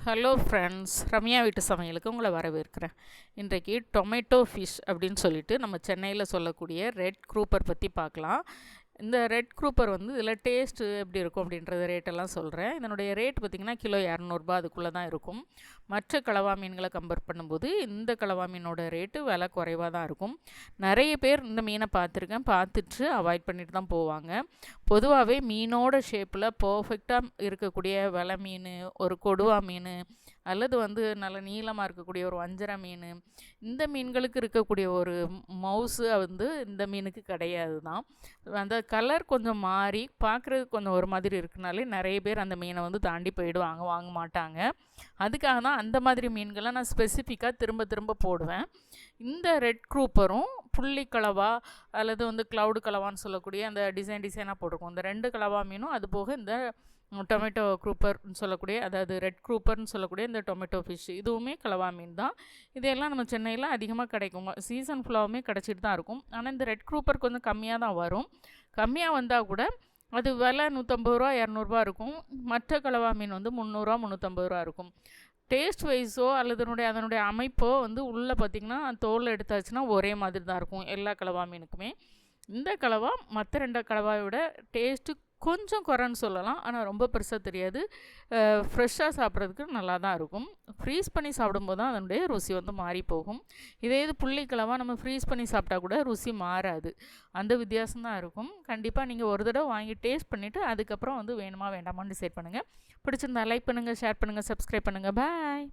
Hello friends, Ramya வீட்டு சமையலுக்கு உங்களை வரவேற்கிறேன். இன்றைக்கு டொமேட்டோ ஃபிஷ் அப்படின்னு சொல்லிட்டு நம்ம சென்னையில் சொல்லக்கூடிய ரெட் க்ரூப்பர் பற்றி பார்க்கலாம். இந்த ரெட் க்ரூப்பர் இதில் டேஸ்ட்டு எப்படி இருக்கும் அப்படின்றது ரேட்டெல்லாம் சொல்கிறேன். இதனுடைய ரேட் பார்த்திங்கன்னா கிலோ 200 அதுக்குள்ளே தான் இருக்கும். மற்ற கலவா மீன்களை கம்பேர் பண்ணும்போது இந்த கலவா மீனோட ரேட்டு விலை குறைவாக தான் இருக்கும். நிறைய பேர் இந்த மீனை பார்த்துட்டு அவாய்ட் பண்ணிட்டு தான் போவாங்க. பொதுவாகவே மீனோட ஷேப்பில் பர்ஃபெக்டாக இருக்கக்கூடிய வெலை மீன், ஒரு கொடுவா மீன் அல்லது நல்ல நீளமாக இருக்கக்கூடிய ஒரு வஞ்சரை மீன், இந்த மீன்களுக்கு இருக்கக்கூடிய ஒரு மவுஸு இந்த மீனுக்கு கிடையாது தான். அந்த கலர் கொஞ்சம் மாறி பார்க்குறதுக்கு கொஞ்சம் ஒரு மாதிரி இருக்குனாலே நிறைய பேர் அந்த மீனை தாண்டி போயிடுவாங்க, வாங்க மாட்டாங்க. அதுக்காக தான் அந்த மாதிரி மீன்களை நான் ஸ்பெசிஃபிக்காக திரும்ப திரும்ப போடுவேன். இந்த ரெட் க்ரூப்பரும் புள்ளி கலவா அல்லது க்ளவுடு கலவான்னு சொல்லக்கூடிய அந்த டிசைனாக போட்டிருக்கோம். இந்த 2 கலவா மீனும் அது போக இந்த டொமேட்டோ க்ரூப்பர்னு சொல்லக்கூடிய, அதாவது ரெட் க்ரூப்பர்னு சொல்லக்கூடிய இந்த டொமேட்டோ ஃபிஷ், இதுவுமே கலவா மீன் தான். இதையெல்லாம் நம்ம சென்னையில் அதிகமாக கிடைக்கும், சீசன் ஃபுல்லாகவுமே கிடச்சிட்டு தான் இருக்கும். ஆனால் இந்த ரெட் க்ரூப்பர் கொஞ்சம் கம்மியாக தான் வரும். கம்மியாக வந்தால் கூட அது விலை 150 ரூபா 200 இருக்கும். மற்ற கலவா மீன் 300 350 இருக்கும். டேஸ்ட் வைஸோ அல்லது அதனுடைய அமைப்போ உள்ளே பார்த்திங்கன்னா தோல் எடுத்தாச்சுன்னா ஒரே மாதிரி தான் இருக்கும் எல்லா கலவா மீனுக்குமே. இந்த கலவா மற்ற 2 கலவாயை விட டேஸ்ட்டு கொஞ்சம் குறைன்னு சொல்லலாம், ஆனால் ரொம்ப பெருசாக தெரியாது. ஃப்ரெஷ்ஷாக சாப்பிட்றதுக்கு நல்லா தான் இருக்கும். ஃப்ரீஸ் பண்ணி சாப்பிடும்போது தான் அதனுடைய ருசி மாறி போகும். இது புள்ளி கலவா நம்ம ஃப்ரீஸ் பண்ணி சாப்பிட்டா கூட ருசி மாறாது, அந்த வித்தியாசம்தான் இருக்கும். கண்டிப்பாக நீங்கள் ஒரு தடவை வாங்கி டேஸ்ட் பண்ணிவிட்டு அதுக்கப்புறம் வேணுமா வேண்டாமான்னு டிசைட் பண்ணுங்கள். பிடிச்சிருந்தா லைக் பண்ணுங்கள், ஷேர் பண்ணுங்கள், சப்ஸ்கிரைப் பண்ணுங்கள். பாய்.